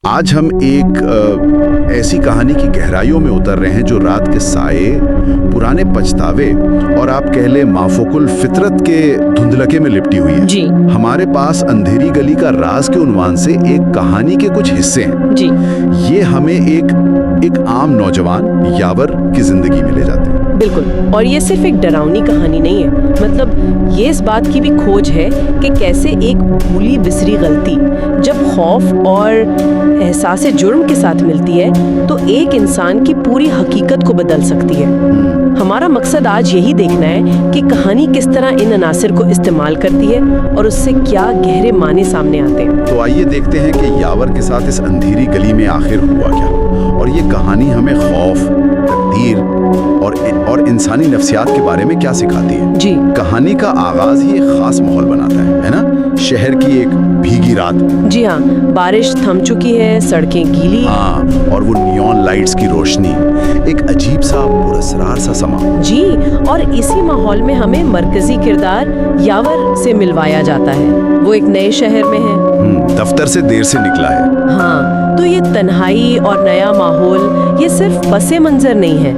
آج ہم ایک ایسی کہانی کی گہرائیوں میں اتر رہے ہیں جو رات کے سائے، پرانے پچھتاوے اور آپ کہہ لیں مافوق الفطرت کے دھندلکے میں لپٹی ہوئی ہے۔ جی ہمارے پاس اندھیری گلی کا راز کے عنوان سے ایک کہانی کے کچھ حصے ہیں۔ جی یہ ہمیں ایک عام نوجوان یاور کی زندگی میں لے جاتے ہیں۔ بالکل، اور یہ صرف ایک ڈراؤنی کہانی نہیں ہے، مطلب یہ اس بات کی بھی کھوج ہے کہ کیسے ایک بھولی بسری غلطی جب خوف اور احساس جرم کے ساتھ ملتی ہے تو ایک انسان کی پوری حقیقت کو بدل سکتی ہے۔ ہمارا مقصد آج یہی دیکھنا ہے کہ کہانی کس طرح ان عناصر کو استعمال کرتی ہے اور اس سے کیا گہرے معنی سامنے آتے ہیں۔ تو آئیے دیکھتے ہیں کہ یاور کے ساتھ اس اندھیری گلی میں آخر ہوا کیا، اور یہ کہانی ہمیں خوف، تقدیر اور انسانی نفسیات کے بارے میں کیا سکھاتی ہے۔ جی کہانی کا آغاز ہی ایک خاص ماحول بناتا ہے نا؟ شہر کی ایک بھیگی رات، جی ہاں، بارش تھم چکی ہے، سڑکیں گیلی، ہاں، اور وہ نیون لائٹس کی روشنی، ایک عجیب سا پراسرار سا سما۔ جی، اور اسی ماحول میں ہمیں مرکزی کردار یاور سے ملوایا جاتا ہے۔ وہ ایک نئے شہر میں ہے، دفتر سے دیر سے نکلا ہے۔ ہاں، تو یہ تنہائی اور نیا ماحول یہ صرف پس منظر نہیں ہے،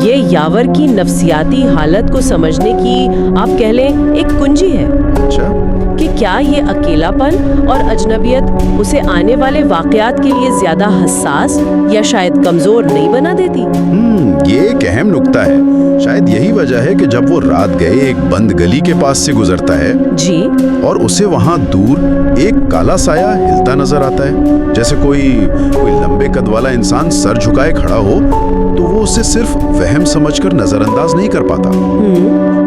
یہ یاور کی نفسیاتی حالت کو سمجھنے کی آپ کہہ لیں ایک کنجی ہے اچھا، کہ کیا یہ اکیلا پن اور اجنبیت اسے آنے والے واقعات کے لیے زیادہ حساس یا شاید کمزور نہیں بنا دیتی؟ یہ ایک اہم نکتہ ہے۔ شاید یہی وجہ ہے کہ جب وہ رات گئے ایک بند گلی کے پاس سے گزرتا ہے جی، اور اسے وہاں دور ایک کالا سایہ ہلتا نظر آتا ہے، جیسے کوئی لمبے قد والا انسان سر جھکائے کھڑا ہو، تو وہ اسے صرف وہم سمجھ کر نظر انداز نہیں کر پاتا۔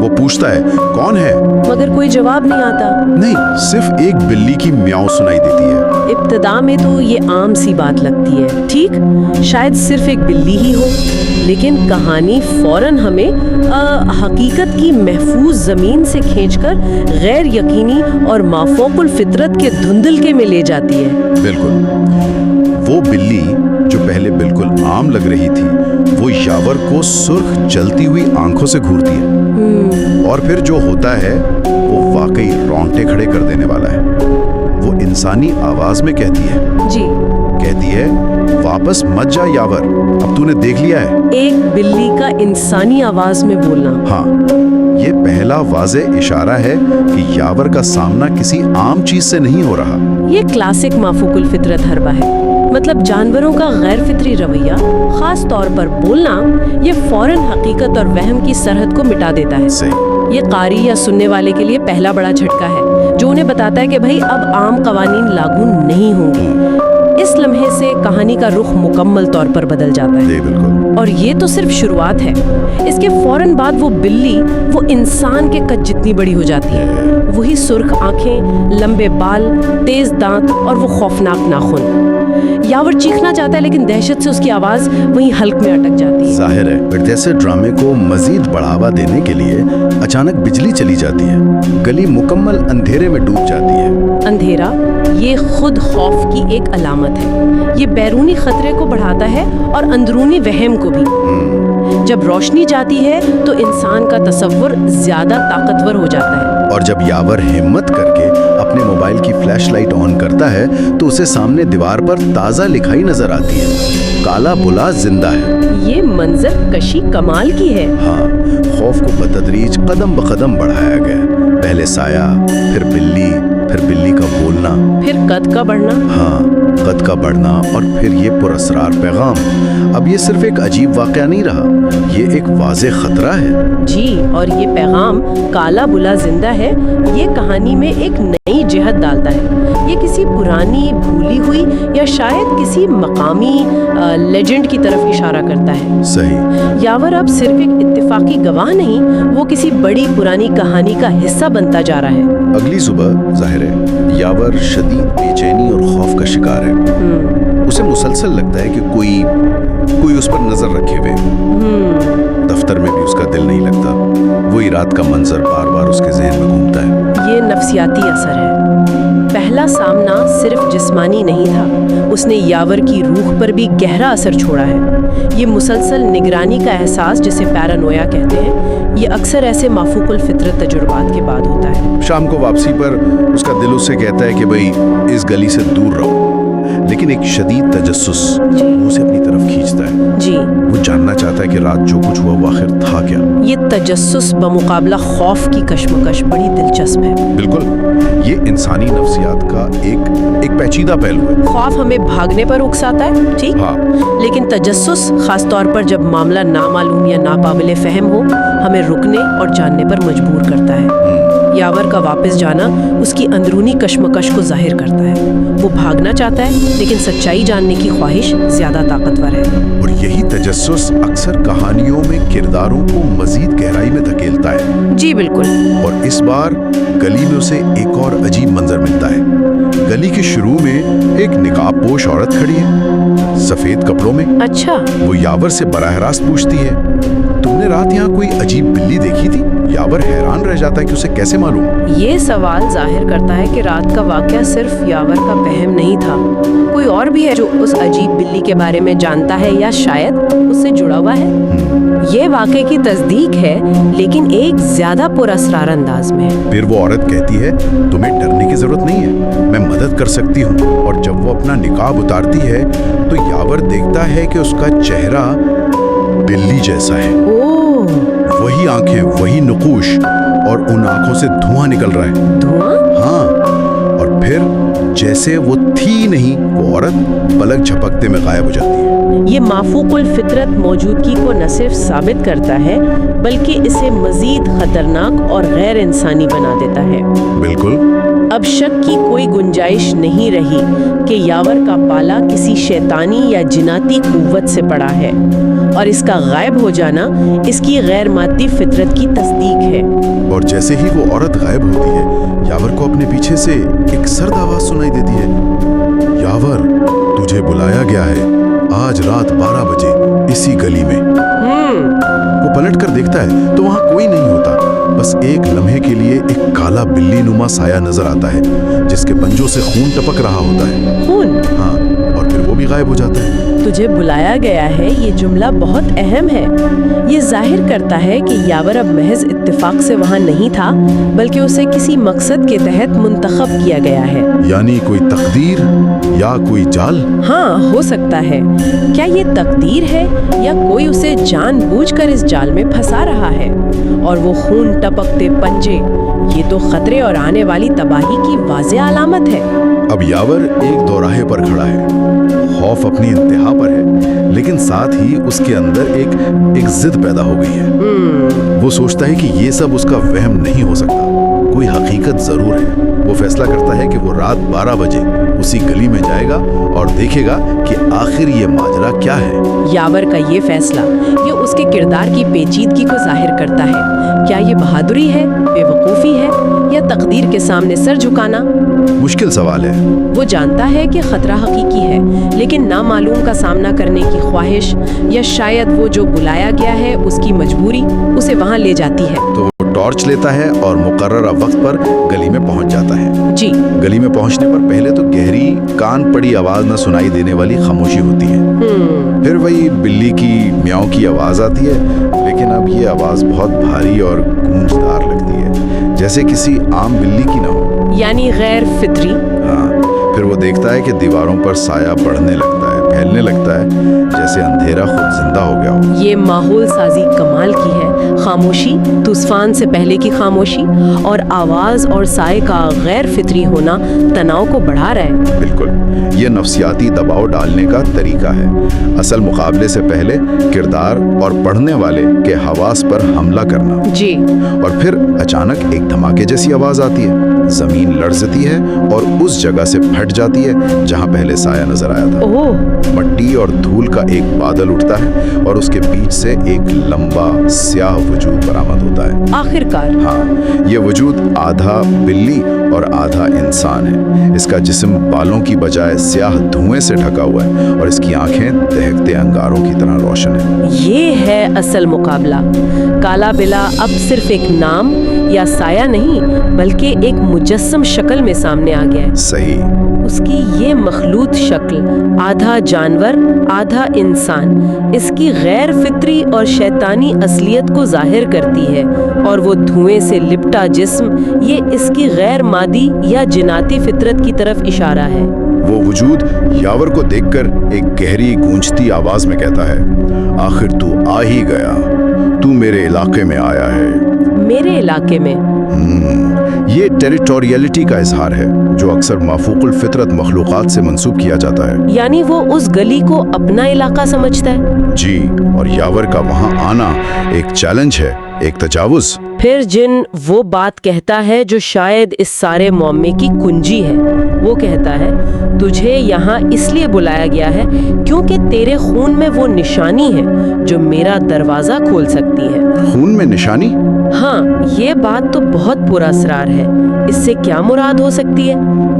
وہ پوچھتا ہے کون ہے، مگر کوئی جواب نہیں آتا۔ نہیں، صرف ایک بلی کی میاؤں سنائی دیتی ہے۔ ابتدا میں تو یہ عام سی بات لگتی ہے، ٹھیک، شاید صرف ایک بلی ہی ہو، لیکن کہانی فوراً ہمیں حقیقت کی محفوظ زمین سے کھینچ کر غیر یقینی اور مافوق الفطرت کے دھندلکے میں لے جاتی ہے۔ بالکل، وہ بلی جو پہلے بالکل عام لگ رہی تھی، وہ یاور کو سرخ جلتی ہوئی آنکھوں سے گھورتی ہے، اور پھر جو ہوتا ہے وہ واقعی رونگٹے کھڑے کر دینے والا ہے۔ وہ انسانی آواز میں کہتی ہے، جی، کہتی ہے واپس مت جا یاور، اب تو نے دیکھ لیا ہے۔ ایک بلی کا انسانی آواز میں بولنا، ہاں، یہ پہلا واضح اشارہ ہے کہ یاور کا سامنا کسی عام چیز سے نہیں ہو رہا۔ یہ کلاسک مافوق الفطرت حربہ ہے، مطلب جانوروں کا غیر فطری رویہ، خاص طور پر بولنا، یہ فوراً حقیقت اور وہم کی سرحد کو مٹا دیتا ہے۔ صحیح، یہ قاری یا سننے والے کے لیے پہلا بڑا جھٹکا ہے جو انہیں بتاتا ہے کہ بھائی اب عام قوانین لاگو نہیں ہوں گے۔ اس لمحے سے کہانی کا رخ مکمل طور پر بدل جاتا ہے، بالکل، اور یہ تو صرف شروعات ہے۔ اس کے فوراً بعد وہ بلی وہ انسان کے قد جتنی بڑی ہو جاتی ہے، وہی سرخ آنکھیں، لمبے بال، تیز دانت اور وہ خوفناک ناخن۔ یاور چیخنا چاہتا ہے لیکن دہشت سے اس کی آواز وہیں حلق میں اٹک جاتی ہے۔ ظاہر ہے، پھر جیسے ڈرامے کو مزید بڑھاوا دینے کے لیے اچانک بجلی چلی جاتی ہے، گلی مکمل اندھیرے میں ڈوب جاتی ہے۔ اندھیرا یہ خود خوف کی ایک علامت ہے، یہ بیرونی خطرے کو بڑھاتا ہے اور اندرونی وہم کو بھی۔ جب روشنی جاتی ہے تو انسان کا تصور زیادہ طاقتور ہو جاتا ہے، اور جب یاور ہمت کر کے اپنے موبائل کی فلیش لائٹ آن کرتا ہے تو اسے سامنے دیوار پر تازہ لکھائی نظر آتی ہے، کالا بلا زندہ ہے۔ یہ منظر کشی کمال کی ہے۔ ہاں، خوف کو بتدریج قدم بقدم بڑھایا گیا، پہلے سایہ، پھر بلی کا بولنا، پھر قد کا بڑھنا، ہاں، قد کا بڑھنا، اور پھر یہ پراسرار پیغام۔ اب یہ صرف ایک عجیب واقعہ نہیں رہا، یہ ایک واضح خطرہ ہے۔ جی، اور یہ پیغام کالا بلا زندہ ہے، یہ کہانی میں ایک نئی جہت ڈالتا ہے۔ یہ کسی پرانی بھولی ہوئی یا شاید کسی مقامی لیجنڈ کی طرف اشارہ کرتا ہے۔ صحیح، یاور اب صرف ایک اتفاقی گواہ نہیں، وہ کسی بڑی پرانی کہانی کا حصہ بنتا جا رہا ہے۔ اگلی صبح ظاہر ہے یاور شدید بے چینی اور خوف کا شکار ہے۔ اسے مسلسل لگتا ہے کہ کوئی اس پر نظر رکھے ہوئے۔ دفتر میں بھی اس کا دل نہیں لگتا، وہی رات کا منظر بار بار اس کے ذہن میں گھومتا ہے۔ یہ نفسیاتی اثر ہے۔ پہلا سامنا صرف جسمانی نہیں تھا، اس نے یاور کی روح پر بھی گہرا اثر چھوڑا ہے۔ یہ مسلسل نگرانی کا احساس، جسے پیرانویا کہتے ہیں، یہ اکثر ایسے مافوق الفطرت تجربات کے بعد ہوتا ہے۔ شام کو واپسی پر اس کا دل اس سے کہتا ہے کہ بھئی اس گلی سے دور رہو، लेकिन एक शदीद तजस्सुस जी। वो उसे अपनी तरफ खींचता है। जी, वो जानना चाहता है कि रात जो कुछ हुआ वो आखिर था क्या। ये तजस्सुस बमुकाबला खौफ की कश्मकश बड़ी दिलचस्प है। बिल्कुल, ये इंसानी नफ्सियात का एक पेचीदा पहलू है। खौफ हमें भागने पर उकसाता है, ठीक, हाँ, लेकिन तजस्सुस खास तौर पर जब मामला नामालूम या नाकाबिले फहम हो, हमें रुकने और जानने पर मजबूर करता है। यावर का वापस जाना उसकी अंदरूनी कश्मकश को जाहिर करता है। वो भागना चाहता है, लेकिन सच्चाई जानने की ख्वाहिश ज्यादा ताकतवर है। और यही तजस्सुस अक्सर कहानियों में किरदारों को मजीद गहराई में धकेलता है। जी बिल्कुल। और इस बार गली में उसे एक और अजीब मंजर मिलता है। गली के शुरू में एक निकाबपोश औरत खड़ी है, सफेद कपड़ों में। अच्छा, वो यावर से बराह रास्त पूछती है, तुमने रात यहाँ कोई अजीब बिल्ली देखी थी? यावर हैरान रह जाता है कि उसे कैसे मालूम। ये सवाल जाहिर करता है कि रात का वाकया सिर्फ यावर का वहम नहीं था। कोई और भी है जो उस अजीब बिल्ली के बारे में जानता है या शायद उससे जुड़ा हुआ है। ये वाकये की तस्दीक है, लेकिन एक ज्यादा पुरअसरार अंदाज में। फिर वो औरत कहती है, तुम्हें डरने की जरूरत नहीं है, मैं मदद कर सकती हूँ। और जब वो अपना निकाब उतारती है तो यावर देखता है कि उसका चेहरा बिल्ली जैसा है। ओह, वही आंखें, वही नकूश, और उन आंखों से धुआं निकल रहा है। धुआं? हाँ, और फिर जैसे वो थी नहीं, वो औरत पलक झपकते में गायब हो जाती है। ये माफूकुल फितरत मौजूदगी को न सिर्फ साबित करता है, बल्कि इसे मजीद खतरनाक और गैर इंसानी बना देता है। बिल्कुल। अब शक की कोई गुंजाइश नहीं रही कि यावर का पाला किसी शैतानी या जिनाती कुव्वत से पड़ा है, और इसका गायब हो जाना इसकी गैर मादी फितरत की तस्दीक है। और जैसे ही वो औरत गायब होती है, यावर को अपने पीछे से एक सर्द आवाज सुनाई देती है, यावर, तुझे बुलाया गया है आज रात 12 बजे इसी गली में। वो पलट कर देखता है तो वहां कोई नहीं होता, बस एक लम्हे के लिए एक काला बिल्ली नुमा साया नजर आता है, जिसके पंजों से खून टपक रहा होता है। खून? हाँ, और फिर वो भी गायब हो जाता है। तुझे बुलाया गया है, ये जुमला बहुत अहम है। ये जाहिर करता है कि यावर अब महज इत्तेफाक से वहाँ नहीं था, बल्कि उसे किसी मकसद के तहत मुंतखब किया गया है। यानी कोई तकदीर या कोई जाल। हाँ, हो सकता है। क्या ये तकदीर है या कोई उसे जानबूझकर इस जाल में फंसा रहा है? और वो खून टपकते पंजे, ये तो खतरे और आने वाली तबाही की वाज़ेह अलामत है। अब यावर एक दोराहे पर खड़ा है, खौफ अपनी इंतहा पर है, लेकिन साथ ही उसके अंदर एक जिद पैदा हो गई है। वो सोचता है कि ये सब उसका वहम नहीं हो सकता, कोई हकीकत जरूर है। वो फैसला करता है कि वो रात 12 बजे उसी गली में जाएगा और देखेगा कि आखिर ये माजरा क्या है। यावर का ये फैसला ये उसके किरदार की पेचीदगी को जाहिर करता है। क्या ये बहादुरी है, बेवकूफ़ी है, या तकदीर के सामने सर झुकाना? मुश्किल सवाल है। वो जानता है कि खतरा हकीकी है, लेकिन नामालूम का सामना करने की ख्वाहिश, या शायद वो जो बुलाया गया है उसकी मजबूरी उसे वहाँ ले जाती है। तो वो टॉर्च लेता है और मुकर्ररा वक्त पर गली में पहुंच जाता है। जी। गली में पहुंचने पर पहले तो गहरी कान पड़ी आवाज न सुनाई देने वाली खामोशी होती है। फिर वही बिल्ली की म्याऊं की आवाज आती है, लेकिन अब ये आवाज बहुत भारी और गूंजदार लगती है, जैसे किसी आम बिल्ली की न हो, यानी गैर फितरी। हाँ, फिर वो देखता है कि दीवारों पर साया बढ़ने लगता है, फैलने लगता है, जैसे अंधेरा खुद जिंदा हो गया हो। ये माहौल साजी कमाल की है। खामोशी, तूफान से पहले की खामोशी, और आवाज और साए का गैर फितरी होना तनाव को बढ़ा रहा है। बिल्कुल, ये नफ्सियाती दबाव डालने का तरीका है। असल मुकाबले से पहले किरदार और पढ़ने वाले के हवास पर हमला करना। जी। और फिर अचानक एक धमाके जैसी आवाज आती है, जमीन लड़जती है और उस जगह से फट जाती है जहां पहले साया नजर आया था। ओह। मट्टी और धूल का एक बादल उठता है और उसके बीच से एक लंबा स्याह वजूद बरामद होता है। आखिरकार। हाँ, ये वजूद आधा बिल्ली और आधा इंसान है। इसका जिस्म बालों की बजाय स्याह धुएं से ढका हुआ है और इसकी आंखें दहकते अंगारों की तरह रोशन है। ये है असल मुकाबला। काला बिला अब सिर्फ एक नाम या साया नहीं, बल्कि एक मुजस्सम शक्ल में सामने आ गया है। सही। उसकी ये मखलूत शक्ल, आधा जानवर आधा इंसान, इसकी गैर फितरी और शैतानी असलियत को जाहिर करती है, और वो धुएं से लिपटा जिस्म, ये इसकी गैर मादी या जिनाती फितरत की तरफ इशारा है। वो वजूद यावर को देखकर एक गहरी गूंजती आवाज में कहता है, आखिर तू आ ही गया, तू मेरे इलाके में आया है। मेरे इलाके में? ये टेरिटोरियलिटी का इजहार है जो अक्सर माफूकुल फितरत मखलूकात से मंसूब किया जाता है। यानी वो उस गली को अपना इलाका समझता है? जी, और यावर का वहां आना एक चैलेंज है, एक तजावुज। फिर जिन वो बात कहता है जो शायद इस सारे मुअम्मे की कुंजी है। वो कहता है, तुझे यहाँ इसलिए बुलाया गया है क्योंकि तेरे खून में वो निशानी है जो मेरा दरवाजा खोल सकती है। खून में निशानी? हाँ, ये बात तो बहुत पुरा असरार है। इससे क्या मुराद हो सकती है?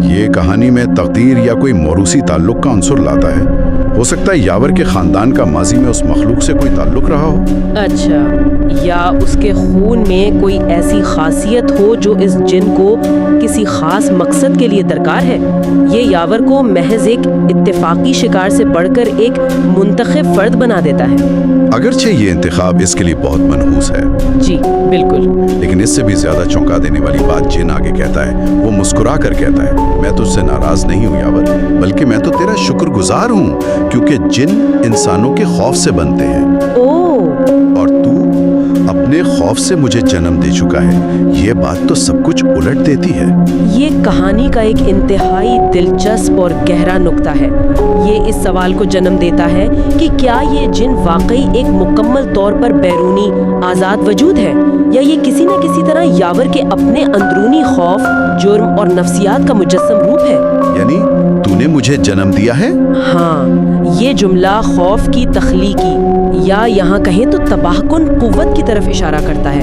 ये कहानी में तकदीर या कोई मौरूसी ताल्लुक का अंसुर लाता है। हो सकता है यावर के खानदान का माजी में उस मखलूक से कोई ताल्लुक रहा हो। अच्छा, या उसके खून में कोई ऐसी खासियत हो जो इस जिन को किसी खास मकसद के लिए दरकार है। ये यावर को महज एक इत्तेफाकी शिकार से बढ़कर एक मुंतखब फर्द बना देता है। अगरचे ये इंतखाब इसके लिए बहुत मनहूस है। जी बिल्कुल। लेकिन इससे भी ज्यादा चौंका देने वाली बात जिन आगे कहता है। वो मुस्कुरा कर कहता है, मैं तुझसे नाराज नहीं हूँ यावर, बल्कि मैं तो तेरा शुक्रगुजार हूँ क्योंकि जिन इंसानों के खौफ से बनते हैं। और तू अपने खौफ से मुझे जन्म दे चुका है। ये बात तो सब कुछ उलट देती है। ये कहानी का एक इंतहाई दिलचस्प और गहरा नुक्ता है। ये इस सवाल को जन्म देता है कि क्या ये जिन वाकई एक मुकम्मल तौर पर बैरूनी आज़ाद वजूद है, या ये किसी न किसी तरह यावर के अपने अंदरूनी खौफ, जुर्म और नफ्सियात का मुजस्सम रूप है। यानी तूने मुझे जन्म दिया है? हाँ, ये जुमला खौफ की तख्लीकी या यहाँ कहें तो तबाहकुन कुव्वत की तरफ इशारा करता है।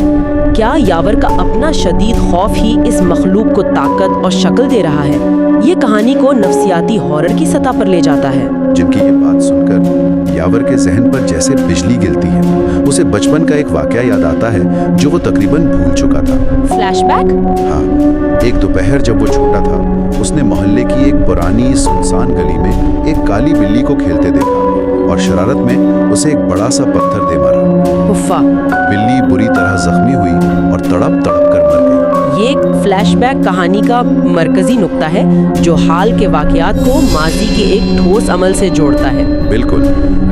क्या यावर का अपना शदीद खौफ ही इस मखलूक को ताकत और शक्ल दे रहा है? ये कहानी को नफ्सियाती हॉरर की सतह पर ले जाता है। जिनकी ये बात सुनकर यावर के जहन पर जैसे बिजली गिरती है। उसे बचपन का एक वाकया याद आता है जो वो तकरीबन भूल चुका था। फ्लैशबैक? हाँ, एक दोपहर जब वो छोटा था, उसने मोहल्ले की एक पुरानी सुनसान गली में एक काली बिल्ली को खेलते देखा और शरारत में उसे एक बड़ा सा पत्थर दे मारा। उफ़्फ़ा। बिल्ली बुरी तरह जख्मी हुई और तड़प तड़प कर मर गई। ये एक फ्लैशबैक कहानी का मरकजी नुक्ता है जो हाल के वाकयात को माजी के एक ठोस अमल से जोड़ता है। बिल्कुल।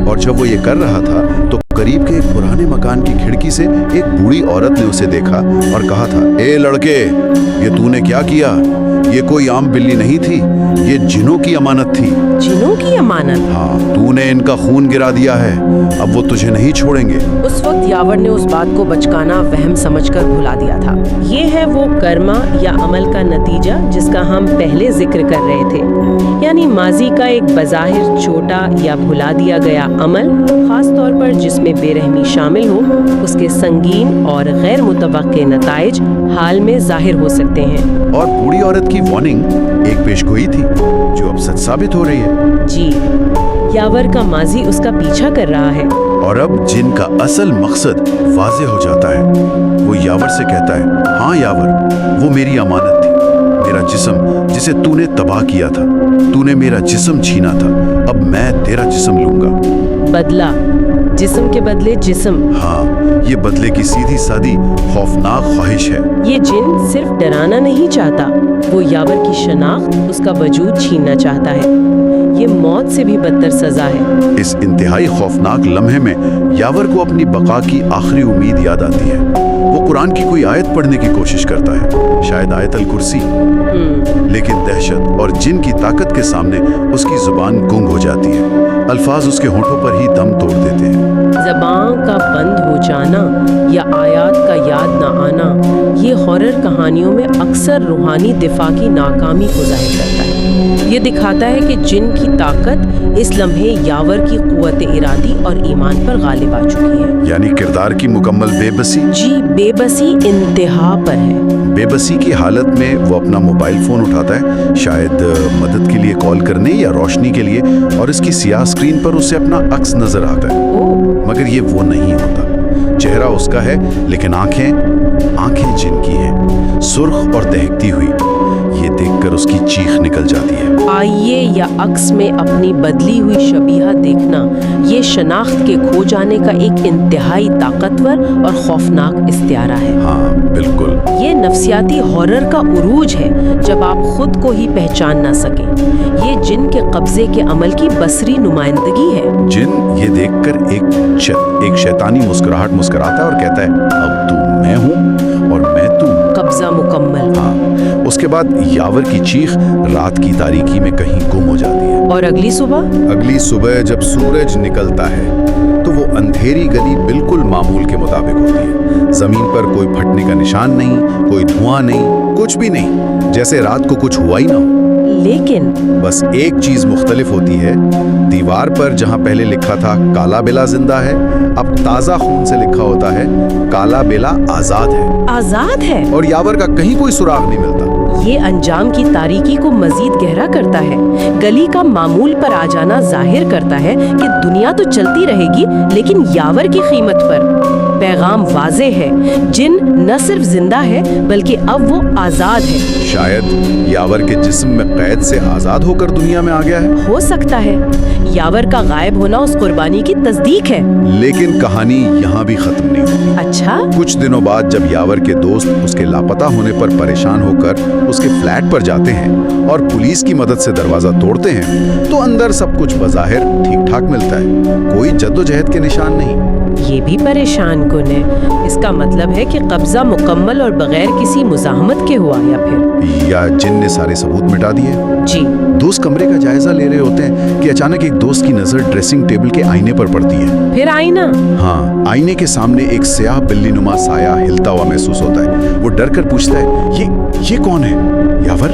और जब वो ये कर रहा था तो करीब के एक पुराने मकान की खिड़की से एक बूढ़ी औरत ने उसे देखा और कहा था, ए लड़के, ये तूने क्या किया? ये कोई आम बिल्ली नहीं थी, ये जिनों की अमानत थी। जिनों की अमानत? हाँ, तूने इनका खून गिरा दिया है, अब वो तुझे नहीं छोड़ेंगे। उस वक्त यावर ने उस बात को बचकाना वहम समझकर भुला दिया था। ये है वो कर्मा या अमल का नतीजा जिसका हम पहले जिक्र कर रहे थे। यानी माजी का एक बज़ाहिर छोटा या भुला दिया गया अमल, खास तौर पर जिसमें बेरहमी शामिल हो, उसके संगीन और गैर मुतवक्के नताइज हाल में जाहिर हो सकते हैं। और बूढ़ी औरत की वार्निंग एक पेशगोई थी जो अब सच साबित हो रही है। जी, यावर का माजी उसका पीछा कर रहा है। और अब जिन का असल मकसद वाज़ेह हो जाता है। वो यावर से कहता है, हाँ यावर, वो मेरी अमानत थी, मेरा जिस्म जिसे तूने तबाह किया था। तूने मेरा जिस्म छीना था, अब मैं तेरा जिस्म लूंगा। बदला, जिस्म के बदले जिस्म। हाँ, ये बदले की सीधी सादी खौफनाक ख्वाहिश है। ये जिन सिर्फ डराना नहीं चाहता, वो यावर की शनाख्त, उसका वजूद छीनना चाहता है। ये मौत से भी बदतर सजा है। इस इंतहाई खौफनाक लम्हे में यावर को अपनी बका की आखिरी उम्मीद याद आती है। वो कुरान की कोई आयत पढ़ने की कोशिश करता है, शायद आयत अल कुर्सी। लेकिन दहशत और जिन की ताकत के सामने उसकी जुबान गुंग हो जाती है। अल्फाज उसके होठों पर ही दम तोड़ देते हैं। ज़बान का बंद हो जाना या आयात का याद ना आना, ये हॉरर कहानियों में अक्सर रूहानी दिफा की नाकामी को जाहिर करता है। ये दिखाता है कि जिन की ताकत इस लम्हे यावर की कुव्वत इरादी और ईमान पर गालिब आ चुकी है। यानी किरदार की मुकम्मल बेबसी। जी, बेबसी इंतहा पर है। बेबसी की हालत में वो अपना मोबाइल फोन उठाता है, शायद मदद के लिए कॉल करने या रोशनी के लिए, और इसकी सियाह स्क्रीन पर उसे अपना अक्स नजर आता है। मगर ये वो नहीं होता। चेहरा उसका है लेकिन आंखें जिन की हैं, सुर्ख और दहकती हुई। ये देखकर उसकी चीख निकल जाती है। आईये या अक्स में अपनी बदली हुई शबीहा देखना ये शनाख्त के खो जाने का एक इंतहाई ताकतवर और खौफनाक इस्तिआरा है। हाँ बिल्कुल। ये नफ्सियाती हॉरर का उरूज है जब आप खुद को ही पहचान ना सकें। ये जिन के कब्जे के अमल की बसरी नुमाइंदगी है। जिन ये देखकर एक शैतानी मुस्कुराहट मुस्कुराता है और कहता है अब तू मैं हूँ और मैं तू। कब्जा मुकम्मल। हाँ, उसके बाद यावर की चीख रात की तारीकी में कहीं गुम हो जाती है। और अगली सुबह जब सूरज निकलता है तो वो अंधेरी गली बिल्कुल मामूल के मुताबिक होती है। जमीन पर कोई फटने का निशान नहीं, कोई धुआं नहीं, कुछ भी नहीं, जैसे रात को कुछ हुआ ही ना हो। लेकिन बस एक चीज मुख्तलिफ होती है। दीवार पर जहां पहले लिखा था काला बेला जिंदा है, अब ताजा खून से लिखा होता है काला बेला आजाद है। आजाद है। और यावर का कहीं कोई सुराग नहीं मिलता। ये अंजाम की तारीकी को मजीद गहरा करता है। गली का मामूल पर आ जाना जाहिर करता है कि दुनिया तो चलती रहेगी लेकिन यावर की कीमत पर। पैगाम वाज़े है, जिन न सिर्फ जिंदा है बल्कि अब वो आजाद है। शायद यावर के जिस्म में कैद से आजाद होकर दुनिया में आ गया है। हो सकता है यावर का गायब होना उस कुर्बानी की तस्दीक है। लेकिन कहानी यहाँ भी खत्म नहीं हुई। अच्छा? कुछ दिनों बाद जब यावर के दोस्त उसके लापता होने पर परेशान होकर उसके फ्लैट पर जाते हैं और पुलिस की मदद से दरवाजा तोड़ते हैं तो अंदर सब कुछ बज़ाहिर ठीक ठाक मिलता है। कोई जद्दोजहद के निशान नहीं। ये भी परेशान कुन है। इसका मतलब है कि कब्जा मुकम्मल और बगैर किसी मुज़ाहमत के हुआ या जिन ने सारे सबूत मिटा दिए। जी। दोस्त कमरे का जायजा ले रहे होते हैं कि अचानक एक दोस्त की नजर ड्रेसिंग टेबल के आईने पर पड़ती है। फिर आईना? हाँ, आईने के सामने एक स्याह बिल्ली नुमा साया हिलता हुआ महसूस होता है। वो डर कर पूछता है ये कौन है? यावर।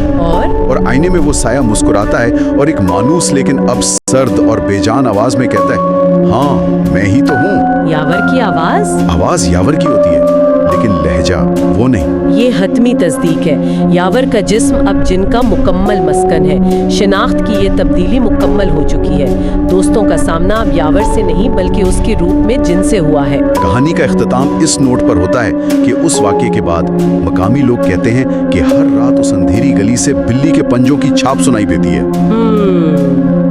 और आईने में वो साया मुस्कुराता है और एक मानूस लेकिन अब सर्द और बेजान आवाज में कहता है हाँ मैं ही तो हूँ। यावर की आवाज यावर की होती है लेकिन लहजा वो नहीं। ये हतमी तस्दीक है। यावर का जिस्म अब जिनका मुकम्मल मस्कन है। शिनाख्त की ये तब्दीली मुकम्मल हो चुकी है। दोस्तों का सामना अब यावर से नहीं बल्कि उसके रूप में जिन से हुआ है। कहानी का इख्तिताम इस नोट पर होता है कि उस वाक़ये के बाद मकामी लोग कहते हैं कि हर रात उस अंधेरी गली से बिल्ली के पंजों की छाप सुनाई देती है।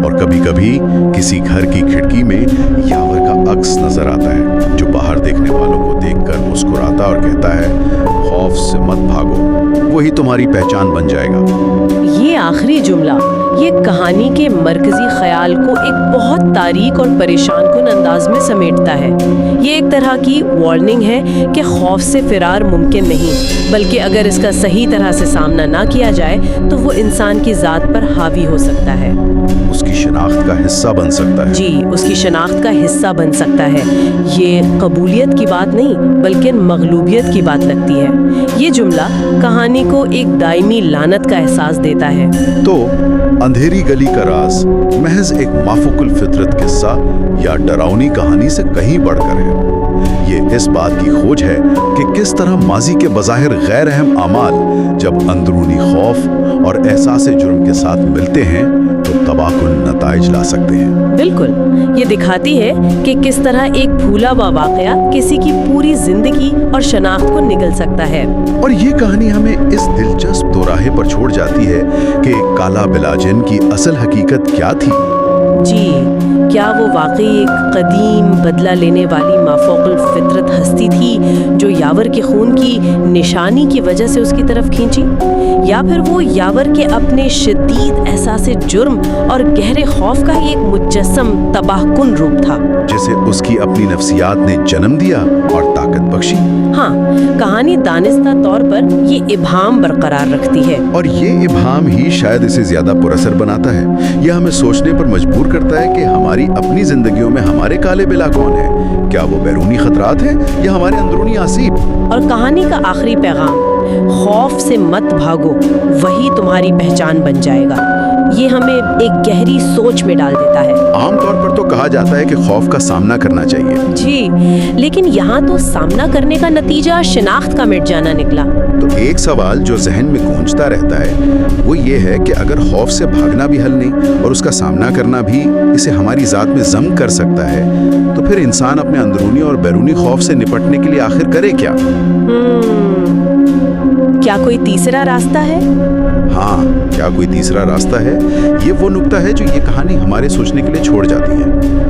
और कभी कभी किसी घर की खिड़की में यावर का अक्स नजर आता है जो बाहर देखने वालों को देखकर मुस्कुराता और कहता है खौफ से मत भागो, वही तुम्हारी पहचान बन जाएगा। ये आखिरी जुमला ये कहानी के मरकजी ख्याल को एक बहुत तारीक और परेशान कुन अंदाज में समेटता है। ये एक तरह की वार्निंग है कि खौफ से फिरार मुमकिन नहीं, बल्कि अगर इसका सही तरह से सामना ना किया जाए तो वो इंसान की ज़ात पर हावी हो सकता है, उसकी शनाख्त का हिस्सा बन सकता है। जी, उसकी शनाख्त का हिस्सा बन सकता है। ये कबूलियत की बात नहीं बल्कि मगलूबियत की बात लगती है। ये जुमला कहानी को एक दायमी लानत का एहसास देता है। तो अंधेरी गली का राज महज एक माफूकुल फितरत किस्सा या डरावनी कहानी से कहीं बढ़कर है। ये इस बात की खोज है कि किस तरह माजी के बज़ाहिर गैर अहम आमाल जब अंदरूनी खौफ और एहसास जुर्म के साथ मिलते हैं तो तबाहकुन नताइज ला सकते हैं। बिल्कुल, ये दिखाती है कि किस तरह एक भूला हुआ वाक़या किसी की पूरी जिंदगी और शनाख्त को निगल सकता है। और ये कहानी हमें इस दिलचस्प दोराहे पर छोड़ जाती है कि काला बिलाजिन की असल हकीकत क्या थी। जी, क्या वो वाकई एक कदीम बदला लेने वाली माफौकुल फितरत हस्ती थी जो यावर के खून की निशानी की वजह से उसकी तरफ खींची, या फिर वो यावर के अपने शदीद एहसास जुर्म और गहरे खौफ का एक मुजस्सम तबाहकुन रूप था जिसे उसकी अपनी नफ्सियात ने जन्म दिया और ताकत बख्शी। हाँ, कहानी दानिस्ता तौर पर ये इब्हाम बरकरार रखती है और ये इब्हाम ही शायद इसे ज्यादा पुरअसर बनाता है। यह हमें सोचने पर मजबूर करता है कि हमारी अपनी जिंदगियों में हमारे काले बिला कौन है। क्या वो बैरूनी खतरात हैं या हमारे अंदरूनी आसीब? और कहानी का आखिरी पैगाम, खौफ से मत भागो, वही तुम्हारी पहचान बन जाएगा, ये हमें एक गहरी सोच में डाल देता है। आमतौर पर तो कहा जाता है कि खौफ का सामना करना चाहिए। जी, लेकिन यहाँ तो सामना करने का नतीजा शिनाख्त का मिट जाना निकला। तो एक सवाल जो जहन में गूंजता रहता है वो ये है कि अगर खौफ से भागना भी हल नहीं और उसका सामना करना भी इसे हमारी ज़ात में ज़म कर सकता है, तो फिर इंसान अपने अंदरूनी और बैरूनी खौफ से निपटने के लिए आखिर करे क्या? क्या कोई तीसरा रास्ता है? हाँ, क्या कोई तीसरा रास्ता है? ये वो नुक्ता है जो ये कहानी हमारे सोचने के लिए छोड़ जाती है।